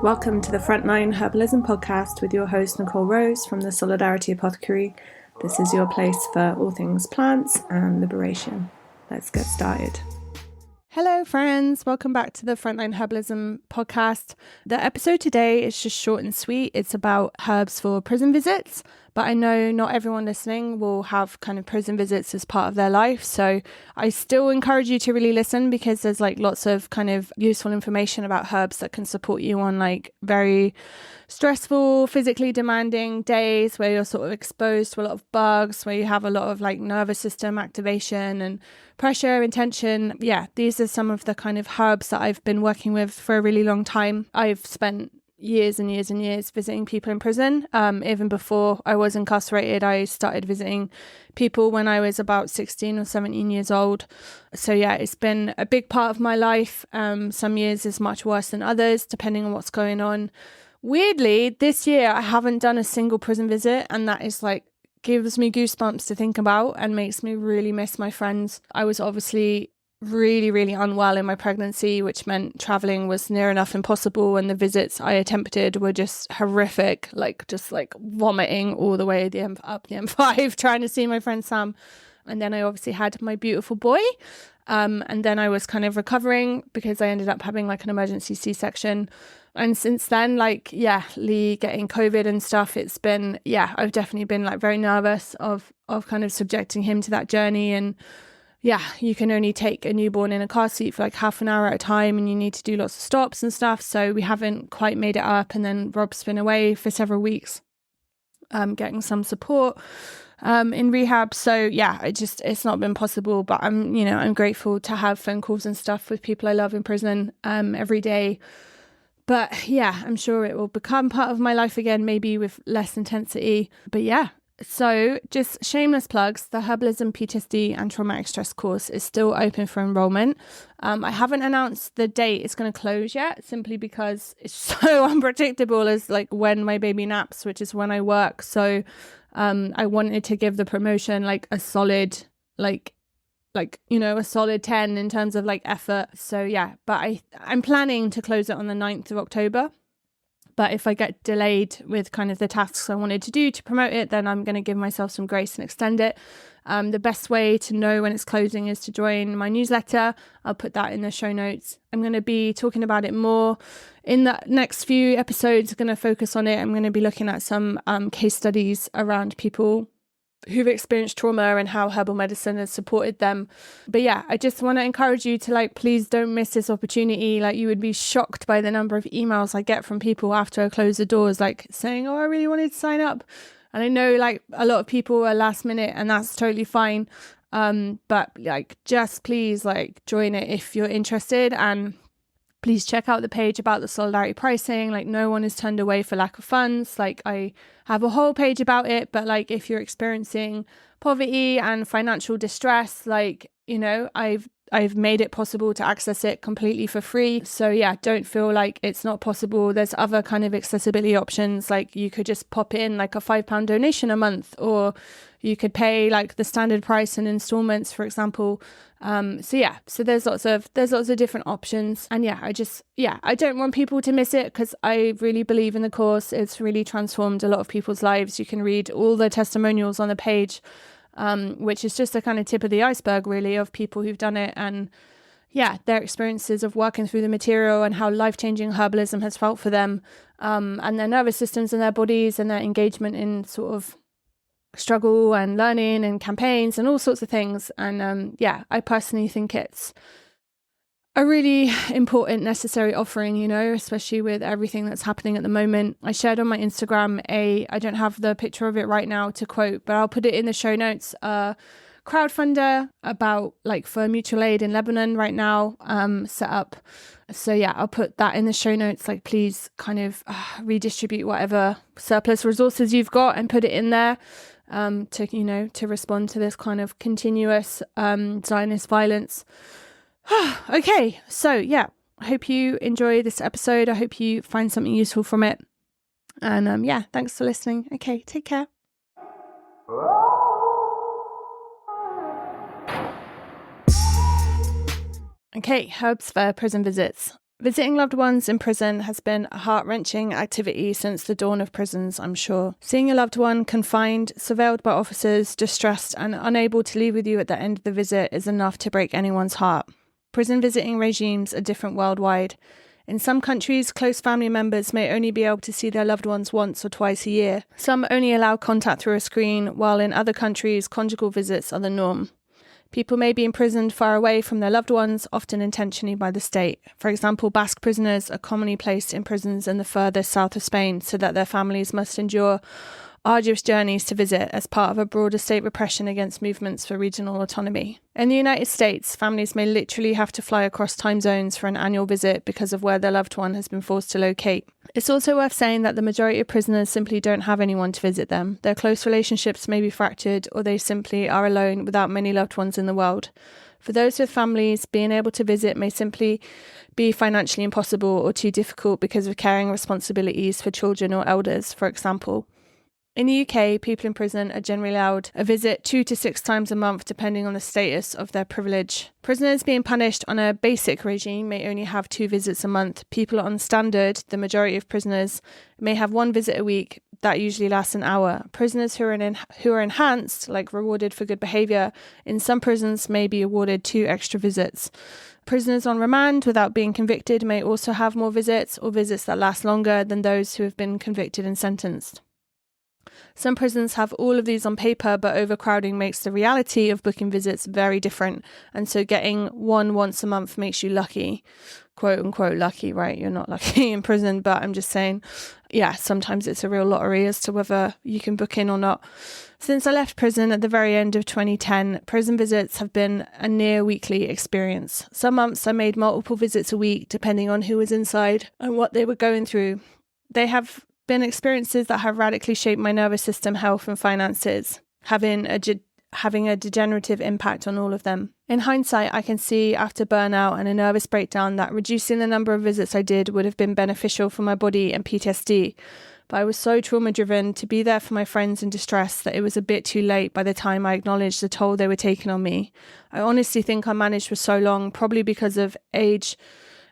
Welcome to the Frontline Herbalism podcast with your host Nicole Rose from the Solidarity Apothecary. This is your place for all things plants and liberation. Let's get started. Hello friends, welcome back to the Frontline Herbalism podcast. The episode today is just short and sweet. It's about herbs for prison visits, but I know not everyone listening will have kind of prison visits as part of their life. So I still encourage you to really listen because there's like lots of kind of useful information about herbs that can support you on like very stressful, physically demanding days where you're sort of exposed to a lot of bugs, where you have a lot of like nervous system activation and pressure and tension. Yeah, these are some of the kind of herbs that I've been working with for a really long time. I've spent years and years and years visiting people in prison. Even before I was incarcerated, I started visiting people when I was about 16 or 17 years old. So yeah, it's been a big part of my life. Some years is much worse than others, depending on what's going on. Weirdly, this year I haven't done a single prison visit, and that is like gives me goosebumps to think about and makes me really miss my friends. I was obviously really unwell in my pregnancy, which meant traveling was near enough impossible, and the visits I attempted were just horrific, like just like vomiting all the way up the M5 trying to see my friend Sam. And then I obviously had my beautiful boy, and then I was kind of recovering because I ended up having like an emergency C-section. And since then, like, yeah, Lee getting COVID and stuff, it's been, yeah, I've definitely been like very nervous of kind of subjecting him to that journey. And yeah, you can only take a newborn in a car seat for like half an hour at a time, and you need to do lots of stops and stuff. So we haven't quite made it up. And then Rob's been away for several weeks, getting some support in rehab. So yeah, it's not been possible, but I'm grateful to have phone calls and stuff with people I love in prison every day. But yeah, I'm sure it will become part of my life again, maybe with less intensity. But yeah, so just shameless plugs. The Herbalism, PTSD and Traumatic Stress course is still open for enrollment. I haven't announced the date it's going to close yet, simply because it's so unpredictable as like when my baby naps, which is when I work. So I wanted to give the promotion like a solid, a solid 10 in terms of like effort. So yeah, but I'm planning to close it on the 9th of October. But if I get delayed with kind of the tasks I wanted to do to promote it, then I'm going to give myself some grace and extend it. The best way to know when it's closing is to join my newsletter. I'll put that in the show notes. I'm going to be talking about it more in the next few episodes. I'm going to focus on it. I'm going to be looking at some case studies around people who've experienced trauma and how herbal medicine has supported them. But yeah, I just want to encourage you to like, please don't miss this opportunity. Like, you would be shocked by the number of emails I get from people after I close the doors, like saying, oh, I really wanted to sign up. And I know like a lot of people are last minute, and that's totally fine. But like, just please like join it if you're interested, and please check out the page about the solidarity pricing. Like, no one is turned away for lack of funds. Like, I have a whole page about it, but like if you're experiencing poverty and financial distress, like, you know, I've made it possible to access it completely for free. So yeah, don't feel like it's not possible. There's other kind of accessibility options. Like, you could just pop in like a £5 donation a month, or you could pay like the standard price in installments, for example. So there's lots of different options. And yeah, I don't want people to miss it, because I really believe in the course. It's really transformed a lot of people's lives. You can read all the testimonials on the page, which is just a kind of tip of the iceberg really of people who've done it, and yeah, their experiences of working through the material and how life-changing herbalism has felt for them, and their nervous systems and their bodies and their engagement in sort of struggle and learning and campaigns and all sorts of things. And yeah, I personally think it's a really important, necessary offering, you know, especially with everything that's happening at the moment. I shared on my Instagram I don't have the picture of it right now to quote, but I'll put it in the show notes, crowdfunder about like for mutual aid in Lebanon right now, set up. So yeah, I'll put that in the show notes. Like, please kind of redistribute whatever surplus resources you've got and put it in there, to respond to this kind of continuous Zionist violence. Okay, so yeah, I hope you enjoy this episode. I hope you find something useful from it. And yeah, thanks for listening. Okay, take care. Okay, herbs for prison visits. Visiting loved ones in prison has been a heart-wrenching activity since the dawn of prisons, I'm sure. Seeing your loved one confined, surveilled by officers, distressed and unable to leave with you at the end of the visit is enough to break anyone's heart. Prison visiting regimes are different worldwide. In some countries, close family members may only be able to see their loved ones once or twice a year. Some only allow contact through a screen, while in other countries, conjugal visits are the norm. People may be imprisoned far away from their loved ones, often intentionally by the state. For example, Basque prisoners are commonly placed in prisons in the furthest south of Spain so that their families must endure arduous journeys to visit as part of a broader state repression against movements for regional autonomy. In the United States, families may literally have to fly across time zones for an annual visit because of where their loved one has been forced to locate. It's also worth saying that the majority of prisoners simply don't have anyone to visit them. Their close relationships may be fractured, or they simply are alone without many loved ones in the world. For those with families, being able to visit may simply be financially impossible or too difficult because of caring responsibilities for children or elders, for example. In the UK, people in prison are generally allowed a visit 2 to 6 times a month, depending on the status of their privilege. Prisoners being punished on a basic regime may only have 2 visits a month. People on standard, the majority of prisoners, may have 1 visit a week. That usually lasts an hour. Prisoners who are enhanced, like rewarded for good behaviour, in some prisons may be awarded 2 extra visits. Prisoners on remand without being convicted may also have more visits, or visits that last longer than those who have been convicted and sentenced. Some prisons have all of these on paper, but overcrowding makes the reality of booking visits very different. And so getting one once a month makes you lucky, quote unquote lucky, right? You're not lucky in prison, but I'm just saying, yeah, sometimes it's a real lottery as to whether you can book in or not. Since I left prison at the very end of 2010, prison visits have been a near weekly experience. Some months I made multiple visits a week, depending on who was inside and what they were going through. They have been experiences that have radically shaped my nervous system, health and finances, having a degenerative impact on all of them. In hindsight, I can see after burnout and a nervous breakdown that reducing the number of visits I did would have been beneficial for my body and PTSD. But I was so trauma-driven to be there for my friends in distress that it was a bit too late by the time I acknowledged the toll they were taking on me. I honestly think I managed for so long, probably because of age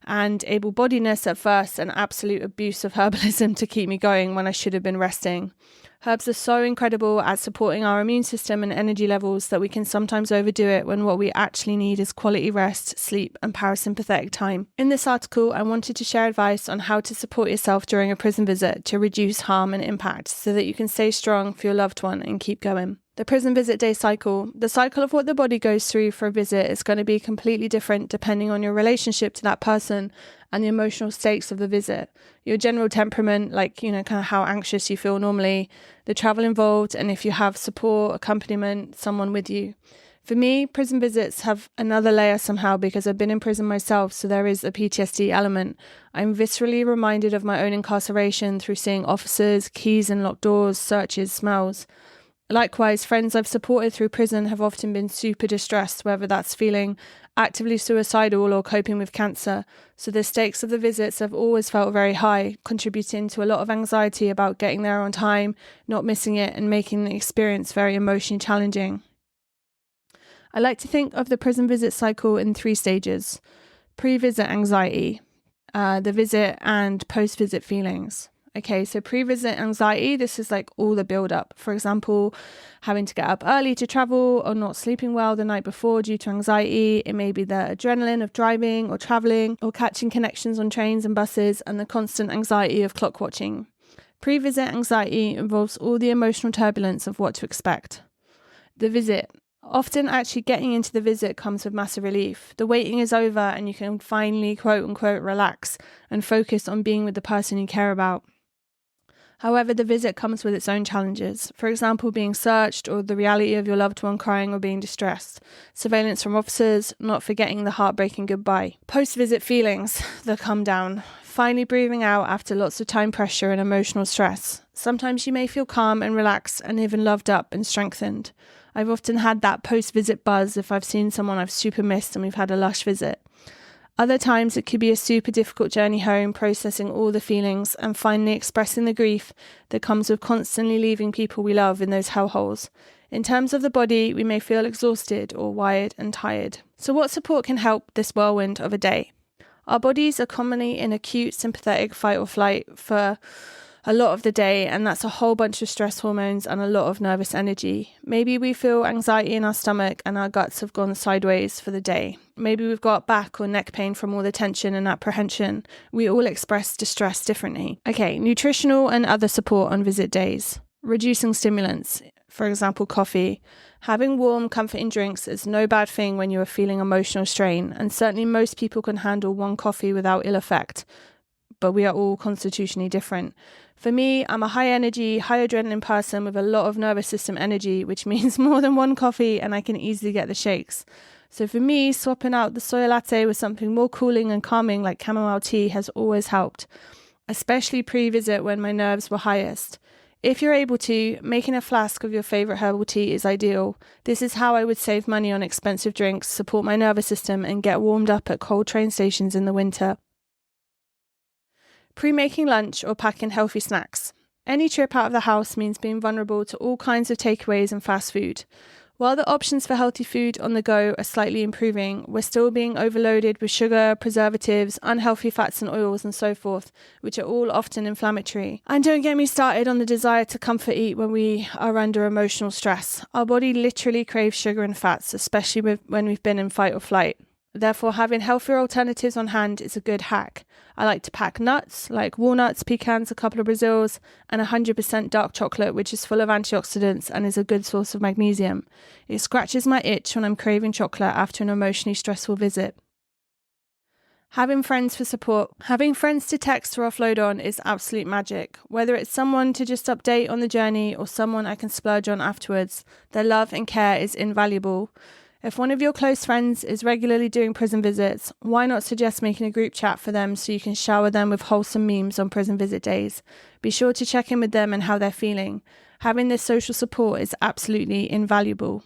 and able-bodiedness at first, and absolute abuse of herbalism to keep me going when I should have been resting. Herbs are so incredible at supporting our immune system and energy levels that we can sometimes overdo it when what we actually need is quality rest, sleep, and parasympathetic time. In this article, I wanted to share advice on how to support yourself during a prison visit to reduce harm and impact so that you can stay strong for your loved one and keep going. The prison visit day cycle. The cycle of what the body goes through for a visit is going to be completely different depending on your relationship to that person and the emotional stakes of the visit. Your general temperament, like, kind of how anxious you feel normally, the travel involved, and if you have support, accompaniment, someone with you. For me, prison visits have another layer somehow because I've been in prison myself, so there is a PTSD element. I'm viscerally reminded of my own incarceration through seeing officers, keys and locked doors, searches, smells. Likewise, friends I've supported through prison have often been super distressed, whether that's feeling actively suicidal or coping with cancer. So the stakes of the visits have always felt very high, contributing to a lot of anxiety about getting there on time, not missing it, and making the experience very emotionally challenging. I like to think of the prison visit cycle in 3 stages. Pre-visit anxiety, the visit and post-visit feelings. Okay, so pre-visit anxiety, this is like all the build-up. For example, having to get up early to travel or not sleeping well the night before due to anxiety. It may be the adrenaline of driving or traveling or catching connections on trains and buses and the constant anxiety of clock watching. Pre-visit anxiety involves all the emotional turbulence of what to expect. The visit. Often actually getting into the visit comes with massive relief. The waiting is over and you can finally, quote unquote, relax and focus on being with the person you care about. However, the visit comes with its own challenges. For example, being searched or the reality of your loved one crying or being distressed. Surveillance from officers, not forgetting the heartbreaking goodbye. Post-visit feelings, the come down. Finally breathing out after lots of time pressure and emotional stress. Sometimes you may feel calm and relaxed and even loved up and strengthened. I've often had that post-visit buzz if I've seen someone I've super missed and we've had a lush visit. Other times it could be a super difficult journey home, processing all the feelings and finally expressing the grief that comes with constantly leaving people we love in those hellholes. In terms of the body, we may feel exhausted or wired and tired. So what support can help this whirlwind of a day? Our bodies are commonly in acute sympathetic fight or flight for a lot of the day, and that's a whole bunch of stress hormones and a lot of nervous energy. Maybe we feel anxiety in our stomach and our guts have gone sideways for the day. Maybe we've got back or neck pain from all the tension and apprehension. We all express distress differently. Okay, nutritional and other support on visit days. Reducing stimulants, for example, coffee. Having warm, comforting drinks is no bad thing when you are feeling emotional strain, and certainly most people can handle one coffee without ill effect, but we are all constitutionally different. For me, I'm a high energy, high adrenaline person with a lot of nervous system energy, which means more than one coffee and I can easily get the shakes. So for me, swapping out the soy latte with something more cooling and calming like chamomile tea has always helped, especially pre-visit when my nerves were highest. If you're able to, making a flask of your favourite herbal tea is ideal. This is how I would save money on expensive drinks, support my nervous system and get warmed up at cold train stations in the winter. Pre-making lunch or packing healthy snacks. Any trip out of the house means being vulnerable to all kinds of takeaways and fast food. While the options for healthy food on the go are slightly improving, we're still being overloaded with sugar, preservatives, unhealthy fats and oils and so forth, which are all often inflammatory. And don't get me started on the desire to comfort eat when we are under emotional stress. Our body literally craves sugar and fats, especially when we've been in fight or flight. Therefore, having healthier alternatives on hand is a good hack. I like to pack nuts, like walnuts, pecans, a couple of Brazils, and 100% dark chocolate, which is full of antioxidants and is a good source of magnesium. It scratches my itch when I'm craving chocolate after an emotionally stressful visit. Having friends for support. Having friends to text or offload on is absolute magic. Whether it's someone to just update on the journey or someone I can splurge on afterwards, their love and care is invaluable. If one of your close friends is regularly doing prison visits, why not suggest making a group chat for them so you can shower them with wholesome memes on prison visit days? Be sure to check in with them and how they're feeling. Having this social support is absolutely invaluable.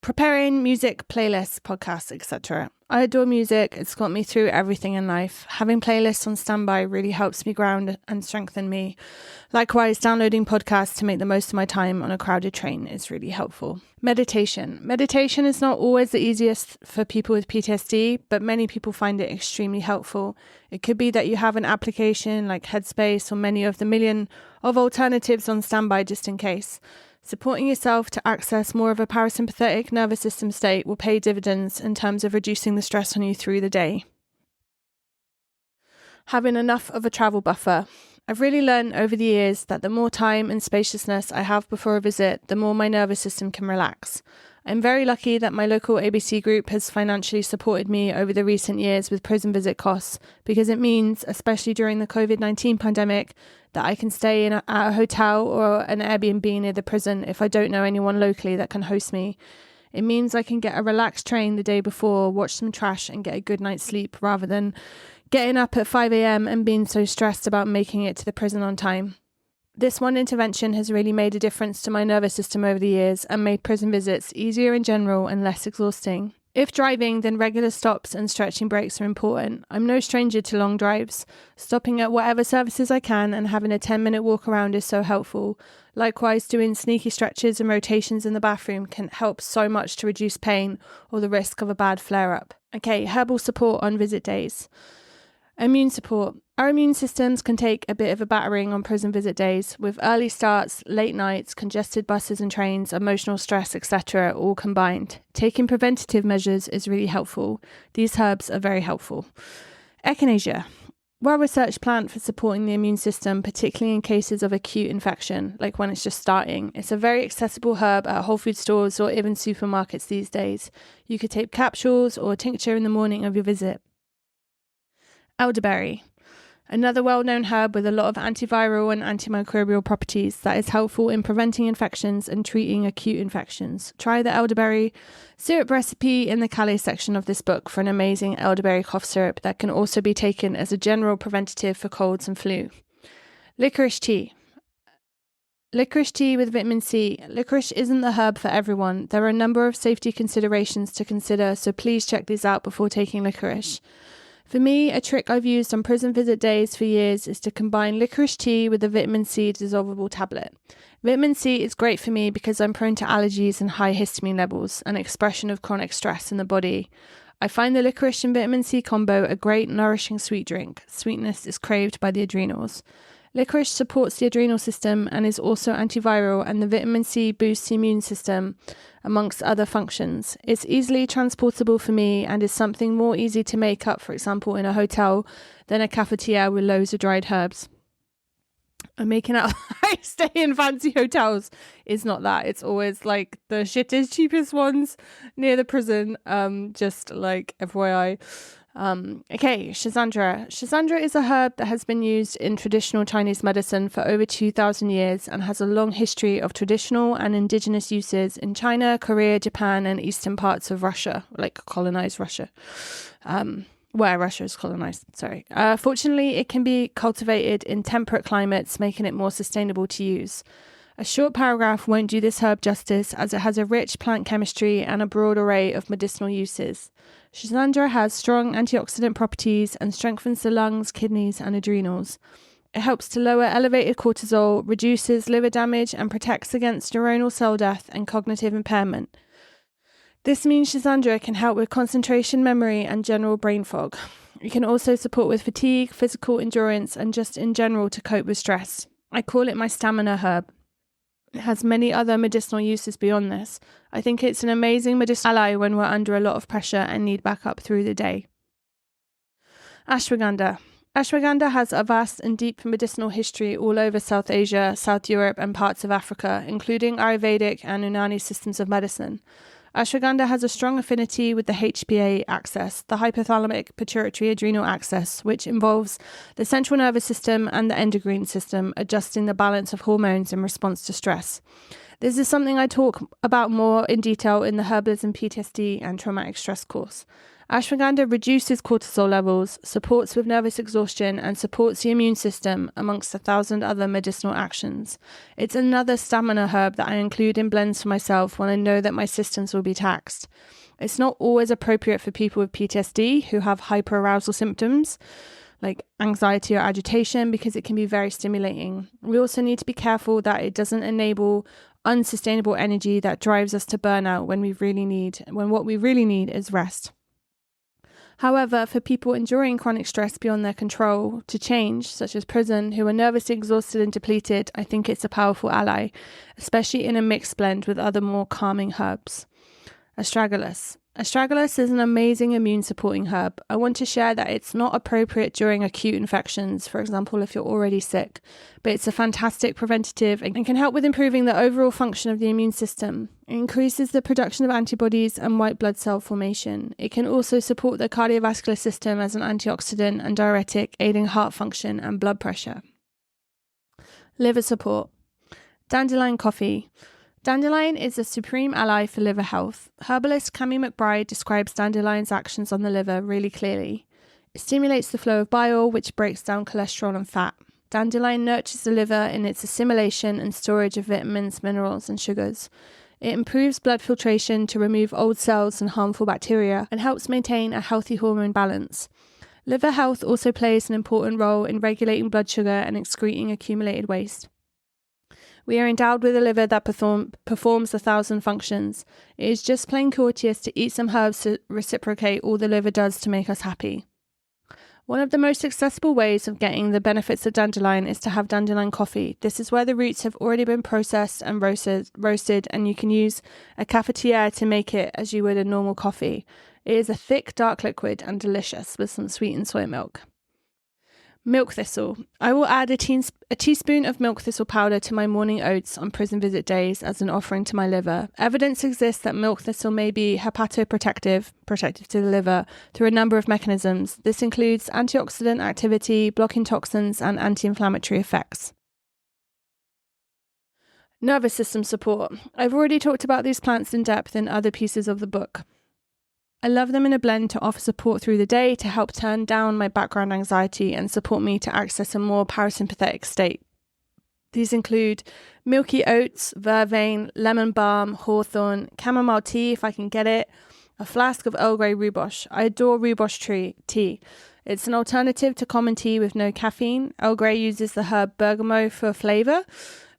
Preparing music, playlists, podcasts, etc. I adore music. It's got me through everything in life. Having playlists on standby really helps me ground and strengthen me. Likewise, downloading podcasts to make the most of my time on a crowded train is really helpful. Meditation. Meditation is not always the easiest for people with PTSD, but many people find it extremely helpful. It could be that you have an application like Headspace or many of the million of alternatives on standby just in case. Supporting yourself to access more of a parasympathetic nervous system state will pay dividends in terms of reducing the stress on you through the day. Having enough of a travel buffer. I've really learned over the years that the more time and spaciousness I have before a visit, the more my nervous system can relax. I'm very lucky that my local ABC group has financially supported me over the recent years with prison visit costs, because it means, especially during the COVID-19 pandemic, that I can stay at a hotel or an Airbnb near the prison if I don't know anyone locally that can host me. It means I can get a relaxed train the day before, watch some trash and get a good night's sleep rather than getting up at 5 a.m. and being so stressed about making it to the prison on time. This one intervention has really made a difference to my nervous system over the years and made prison visits easier in general and less exhausting. If driving, then regular stops and stretching breaks are important. I'm no stranger to long drives. Stopping at whatever services I can and having a 10-minute walk around is so helpful. Likewise, doing sneaky stretches and rotations in the bathroom can help so much to reduce pain or the risk of a bad flare-up. Okay, herbal support on visit days. Immune support. Our immune systems can take a bit of a battering on prison visit days, with early starts, late nights, congested buses and trains, emotional stress, etc. all combined. Taking preventative measures is really helpful. These herbs are very helpful. Echinacea. Well-researched plant for supporting the immune system, particularly in cases of acute infection, like when it's just starting. It's a very accessible herb at Whole Food stores or even supermarkets these days. You could take capsules or tincture in the morning of your visit. Elderberry. Another well-known herb with a lot of antiviral and antimicrobial properties that is helpful in preventing infections and treating acute infections. Try the elderberry syrup recipe in the Calais section of this book for an amazing elderberry cough syrup that can also be taken as a general preventative for colds and flu. Licorice tea. Licorice tea with vitamin C. Licorice isn't the herb for everyone. There are a number of safety considerations to consider, so please check these out before taking licorice. For me, a trick I've used on prison visit days for years is to combine licorice tea with a vitamin C dissolvable tablet. Vitamin C is great for me because I'm prone to allergies and high histamine levels, an expression of chronic stress in the body. I find the licorice and vitamin C combo a great nourishing sweet drink. Sweetness is craved by the adrenals. Licorice supports the adrenal system and is also antiviral, and the vitamin C boosts the immune system, amongst other functions. It's easily transportable for me and is something more easy to make up, for example, in a hotel than a cafetiere with loads of dried herbs. I'm making out I stay in fancy hotels. It's not that. It's always like the shittest, cheapest ones near the prison. Just like FYI. Okay, Schisandra. Schisandra is a herb that has been used in traditional Chinese medicine for over 2,000 years and has a long history of traditional and indigenous uses in China, Korea, Japan, and eastern parts of Russia, like colonized Russia. Where Russia is colonized, sorry. Fortunately, it can be cultivated in temperate climates, making it more sustainable to use. A short paragraph won't do this herb justice, as it has a rich plant chemistry and a broad array of medicinal uses. Schisandra has strong antioxidant properties and strengthens the lungs, kidneys, and adrenals. It helps to lower elevated cortisol, reduces liver damage, and protects against neuronal cell death and cognitive impairment. This means Schisandra can help with concentration, memory, and general brain fog. It can also support with fatigue, physical endurance, and just in general to cope with stress. I call it my stamina herb. It has many other medicinal uses beyond this. I think it's an amazing medicinal ally when we're under a lot of pressure and need backup through the day. Ashwagandha. Ashwagandha has a vast and deep medicinal history all over South Asia, South Europe, and parts of Africa, including Ayurvedic and Unani systems of medicine. Ashwagandha has a strong affinity with the HPA axis, the hypothalamic pituitary adrenal axis, which involves the central nervous system and the endocrine system, adjusting the balance of hormones in response to stress. This is something I talk about more in detail in the Herbalism, PTSD, and traumatic stress course. Ashwagandha reduces cortisol levels, supports with nervous exhaustion, and supports the immune system, amongst 1,000 other medicinal actions. It's another stamina herb that I include in blends for myself when I know that my systems will be taxed. It's not always appropriate for people with PTSD who have hyperarousal symptoms, like anxiety or agitation, because it can be very stimulating. We also need to be careful that it doesn't enable unsustainable energy that drives us to burnout when what we really need is rest. However, for people enduring chronic stress beyond their control to change, such as prison, who are nervously exhausted and depleted, I think it's a powerful ally, especially in a mixed blend with other more calming herbs. Astragalus. Astragalus is an amazing immune-supporting herb. I want to share that it's not appropriate during acute infections, for example, if you're already sick, but it's a fantastic preventative and can help with improving the overall function of the immune system. It increases the production of antibodies and white blood cell formation. It can also support the cardiovascular system as an antioxidant and diuretic, aiding heart function and blood pressure. Liver support. Dandelion coffee. Dandelion is a supreme ally for liver health. Herbalist Cami McBride describes dandelion's actions on the liver really clearly. It stimulates the flow of bile, which breaks down cholesterol and fat. Dandelion nurtures the liver in its assimilation and storage of vitamins, minerals, and sugars. It improves blood filtration to remove old cells and harmful bacteria and helps maintain a healthy hormone balance. Liver health also plays an important role in regulating blood sugar and excreting accumulated waste. We are endowed with a liver that performs 1,000 functions. It is just plain courteous to eat some herbs to reciprocate all the liver does to make us happy. One of the most accessible ways of getting the benefits of dandelion is to have dandelion coffee. This is where the roots have already been processed and roasted, and you can use a cafetiere to make it as you would a normal coffee. It is a thick, dark liquid and delicious with some sweetened soy milk. Milk thistle. I will add a teaspoon of milk thistle powder to my morning oats on prison visit days as an offering to my liver. Evidence exists that milk thistle may be hepatoprotective, protective to the liver, through a number of mechanisms. This includes antioxidant activity, blocking toxins, and anti-inflammatory effects. Nervous system support. I've already talked about these plants in depth in other pieces of the book. I love them in a blend to offer support through the day to help turn down my background anxiety and support me to access a more parasympathetic state. These include milky oats, vervain, lemon balm, hawthorn, chamomile tea if I can get it, a flask of Earl Grey rooibos. I adore rooibos tea. It's an alternative to common tea with no caffeine. Earl Grey uses the herb bergamot for flavour,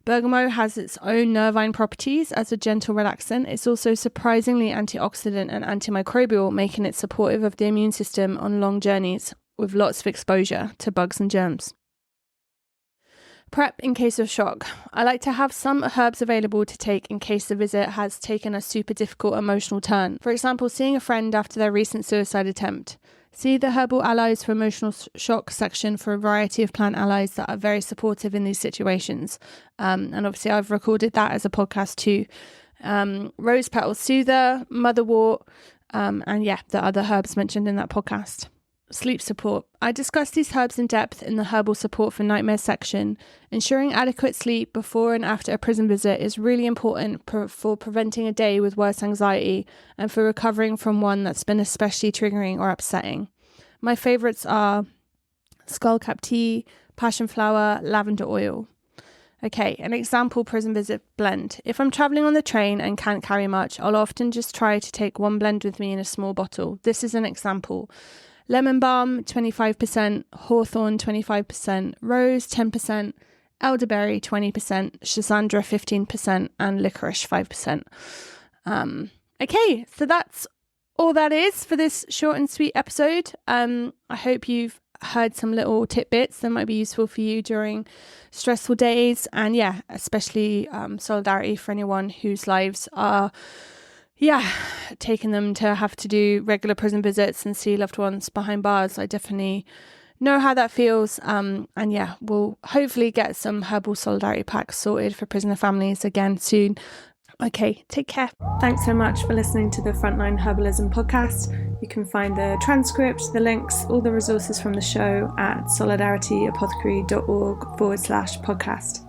Bergamot has its own nervine properties as a gentle relaxant. It's also surprisingly antioxidant and antimicrobial, making it supportive of the immune system on long journeys with lots of exposure to bugs and germs. Prep in case of shock. I like to have some herbs available to take in case the visit has taken a super difficult emotional turn. For example, seeing a friend after their recent suicide attempt. See the Herbal Allies for Emotional Shock section for a variety of plant allies that are very supportive in these situations. And obviously I've recorded that as a podcast too. Rose Petal Soother, Motherwort, and the other herbs mentioned in that podcast. Sleep support. I discussed these herbs in depth in the Herbal Support for Nightmares section. Ensuring adequate sleep before and after a prison visit is really important for preventing a day with worse anxiety and for recovering from one that's been especially triggering or upsetting. My favourites are skullcap tea, passion flower, lavender oil. Okay, an example prison visit blend. If I'm travelling on the train and can't carry much, I'll often just try to take one blend with me in a small bottle. This is an example. Lemon balm, 25%, hawthorn, 25%, rose, 10%, elderberry, 20%, schisandra, 15%, and licorice, 5%. Okay, so that's all that is for this short and sweet episode. I hope you've heard some little tidbits that might be useful for you during stressful days. And especially solidarity for anyone whose lives are taking them to have to do regular prison visits and see loved ones behind bars. I definitely know how that feels. We'll hopefully get some herbal solidarity packs sorted for prisoner families again soon. Okay, take care. Thanks so much for listening to the Frontline Herbalism podcast. You can find the transcript, the links, all the resources from the show at solidarityapothecary.org/podcast.